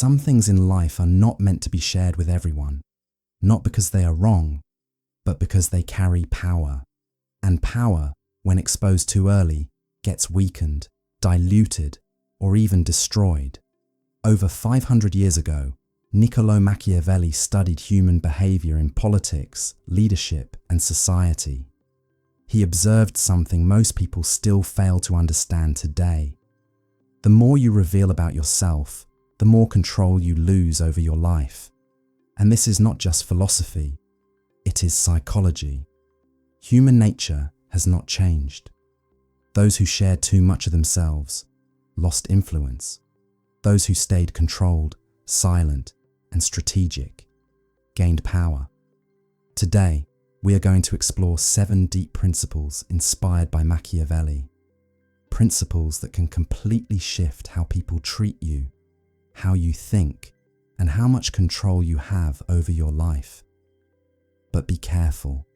some things in life are not meant to be shared with everyone, not because they are wrong, but because they carry power. And power, when exposed too early, gets weakened, diluted, or even destroyed. Over 500 years ago, Niccolo Machiavelli studied human behaviour in politics, leadership, and society. He observed something most people still fail to understand today. The more you reveal about yourself, the more control you lose over your life. And this is not just philosophy, it is psychology. Human nature has not changed. Those who shared too much of themselves lost influence. Those who stayed controlled, silent, and strategic gained power. Today, we are going to explore 7 deep principles inspired by Machiavelli. Principles that can completely shift how people treat you, how you think, and how much control you have over your life. But be careful,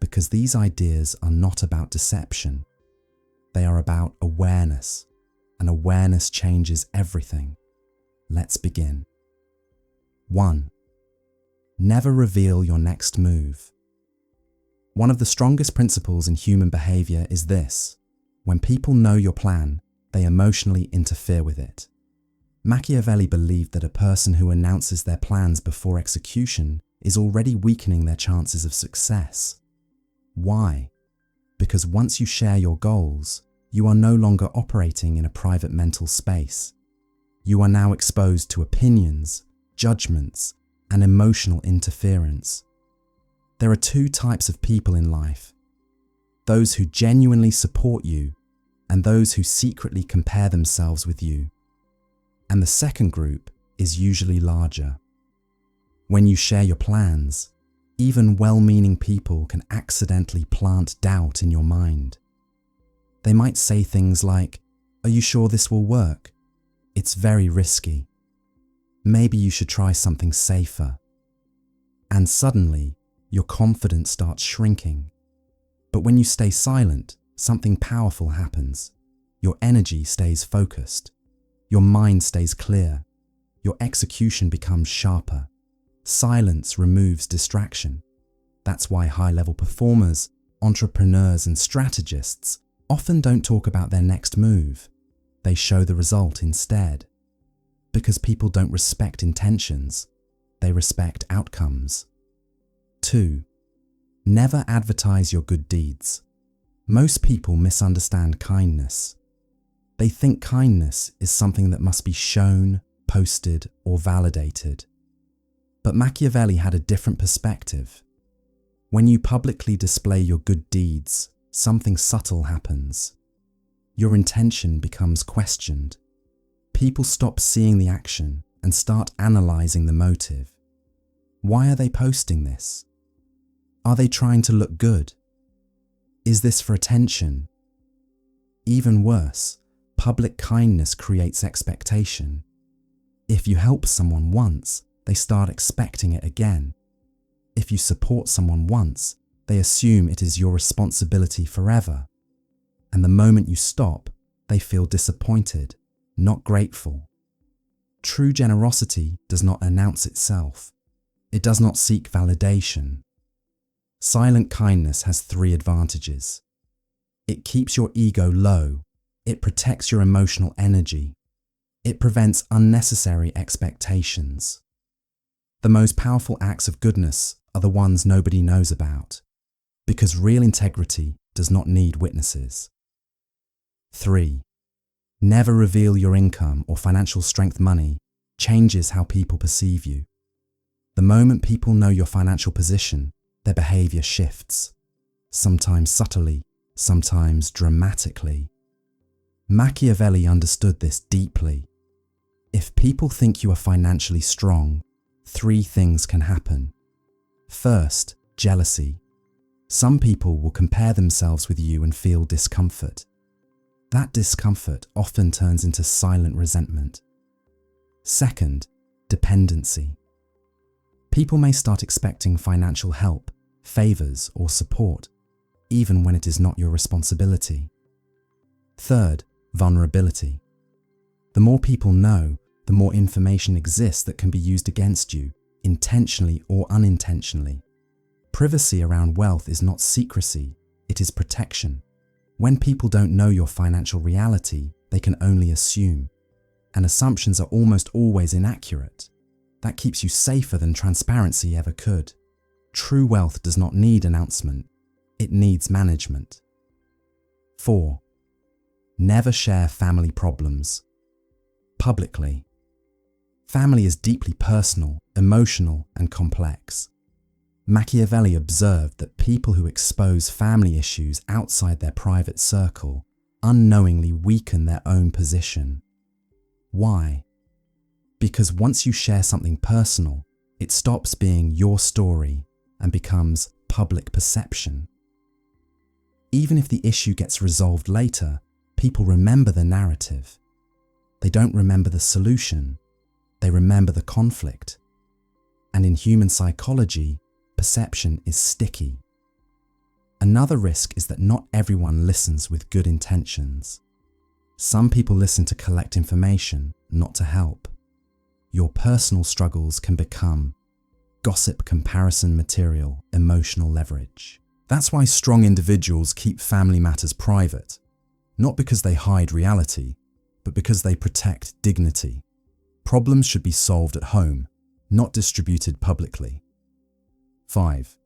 because these ideas are not about deception. They are about awareness, and awareness changes everything. Let's begin. 1. Never reveal your next move. One of the strongest principles in human behaviour is this: when people know your plan, they emotionally interfere with it. Machiavelli believed that a person who announces their plans before execution is already weakening their chances of success. Why? Because once you share your goals, you are no longer operating in a private mental space. You are now exposed to opinions, judgments, and emotional interference. There are 2 types of people in life: those who genuinely support you and those who secretly compare themselves with you. And the second group is usually larger. When you share your plans, even well-meaning people can accidentally plant doubt in your mind. They might say things like, "Are you sure this will work? It's very risky. Maybe you should try something safer." And suddenly, your confidence starts shrinking. But when you stay silent, something powerful happens. Your energy stays focused. Your mind stays clear. Your execution becomes sharper. Silence removes distraction. That's why high-level performers, entrepreneurs, and strategists often don't talk about their next move. They show the result instead. Because people don't respect intentions, they respect outcomes. 2. Never advertise your good deeds. Most people misunderstand kindness. They think kindness is something that must be shown, posted, or validated. But Machiavelli had a different perspective. When you publicly display your good deeds, something subtle happens. Your intention becomes questioned. People stop seeing the action and start analysing the motive. Why are they posting this? Are they trying to look good? Is this for attention? Even worse, public kindness creates expectation. If you help someone once, they start expecting it again. If you support someone once, they assume it is your responsibility forever. And the moment you stop, they feel disappointed, not grateful. True generosity does not announce itself. It does not seek validation. Silent kindness has 3 advantages. It keeps your ego low. It protects your emotional energy. It prevents unnecessary expectations. The most powerful acts of goodness are the ones nobody knows about, because real integrity does not need witnesses. 3. Never reveal your income or financial strength. Money changes how people perceive you. The moment people know your financial position, their behaviour shifts, sometimes subtly, sometimes dramatically. Machiavelli understood this deeply. If people think you are financially strong, 3 things can happen. First, jealousy. Some people will compare themselves with you and feel discomfort. That discomfort often turns into silent resentment. Second, dependency. People may start expecting financial help, favours, or support, even when it is not your responsibility. Third, vulnerability. The more people know, the more information exists that can be used against you, intentionally or unintentionally. Privacy around wealth is not secrecy, it is protection. When people don't know your financial reality, they can only assume. And assumptions are almost always inaccurate. That keeps you safer than transparency ever could. True wealth does not need announcement, it needs management. 4. Never share family problems publicly. Family is deeply personal, emotional, and complex. Machiavelli observed that people who expose family issues outside their private circle unknowingly weaken their own position. Why? Because once you share something personal, it stops being your story and becomes public perception. Even if the issue gets resolved later, people remember the narrative. They don't remember the solution, they remember the conflict. And in human psychology, perception is sticky. Another risk is that not everyone listens with good intentions. Some people listen to collect information, not to help. Your personal struggles can become gossip, comparison material, emotional leverage. That's why strong individuals keep family matters private, not because they hide reality, but because they protect dignity. Problems should be solved at home, not distributed publicly. 5.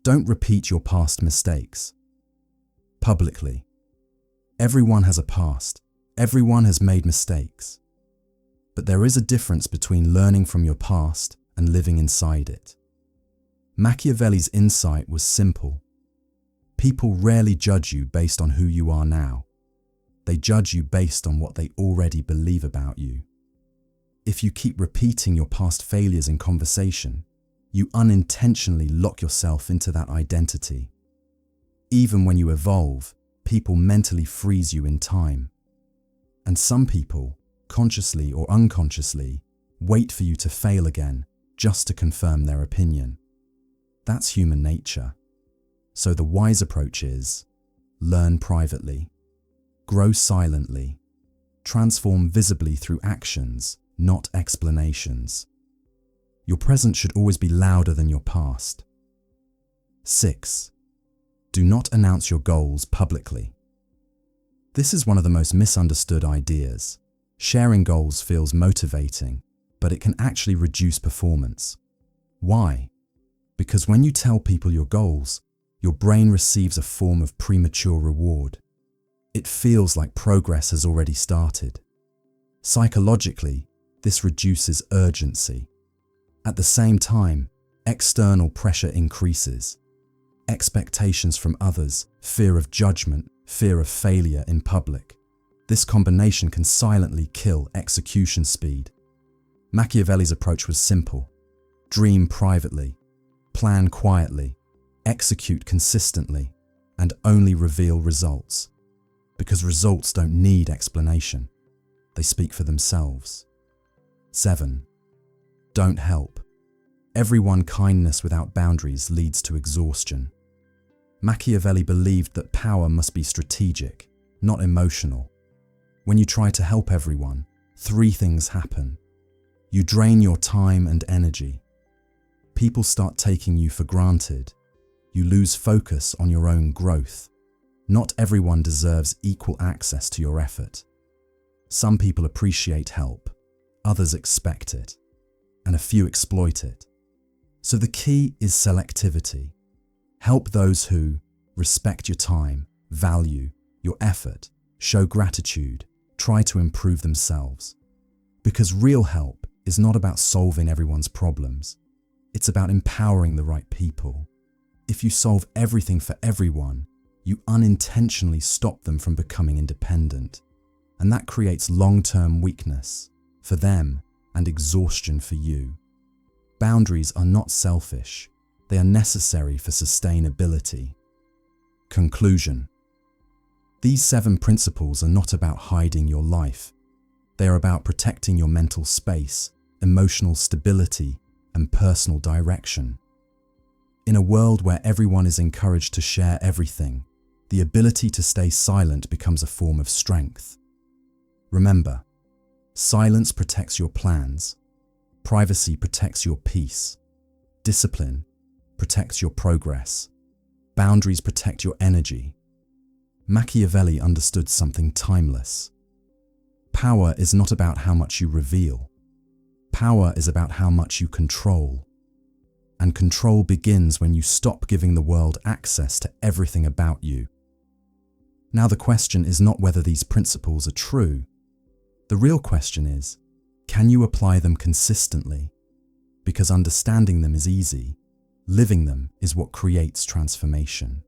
Don't repeat your past mistakes publicly. Everyone has a past. Everyone has made mistakes. But there is a difference between learning from your past and living inside it. Machiavelli's insight was simple. People rarely judge you based on who you are now. They judge you based on what they already believe about you. If you keep repeating your past failures in conversation, you unintentionally lock yourself into that identity. Even when you evolve, people mentally freeze you in time. And some people, consciously or unconsciously, wait for you to fail again just to confirm their opinion. That's human nature. So the wise approach is, learn privately, grow silently, transform visibly through actions, not explanations. Your present should always be louder than your past. 6. Do not announce your goals publicly. This is one of the most misunderstood ideas. Sharing goals feels motivating, but it can actually reduce performance. Why? Because when you tell people your goals, your brain receives a form of premature reward. It feels like progress has already started. Psychologically, this reduces urgency. At the same time, external pressure increases. Expectations from others, fear of judgment, fear of failure in public. This combination can silently kill execution speed. Machiavelli's approach was simple. Dream privately, plan quietly, execute consistently, and only reveal results. Because results don't need explanation. They speak for themselves. 7. Don't help. Everyone kindness without boundaries leads to exhaustion. Machiavelli believed that power must be strategic, not emotional. When you try to help everyone, 3 things happen. You drain your time and energy. People start taking you for granted. You lose focus on your own growth. Not everyone deserves equal access to your effort. Some people appreciate help, others expect it, and a few exploit it. So the key is selectivity. Help those who respect your time, value your effort, show gratitude, try to improve themselves. Because real help is not about solving everyone's problems. It's about empowering the right people. If you solve everything for everyone, you unintentionally stop them from becoming independent. And that creates long-term weakness for them and exhaustion for you. Boundaries are not selfish. They are necessary for sustainability. Conclusion. These 7 principles are not about hiding your life. They are about protecting your mental space, emotional stability, and personal direction. In a world where everyone is encouraged to share everything, the ability to stay silent becomes a form of strength. Remember, Silence protects your plans. Privacy protects your peace. Discipline protects your progress. Boundaries protect your energy. Machiavelli understood something timeless. Power is not about how much you reveal. Power is about how much you control. And control begins when you stop giving the world access to everything about you. Now the question is not whether these principles are true. The real question is, can you apply them consistently? Because understanding them is easy. Living them is what creates transformation.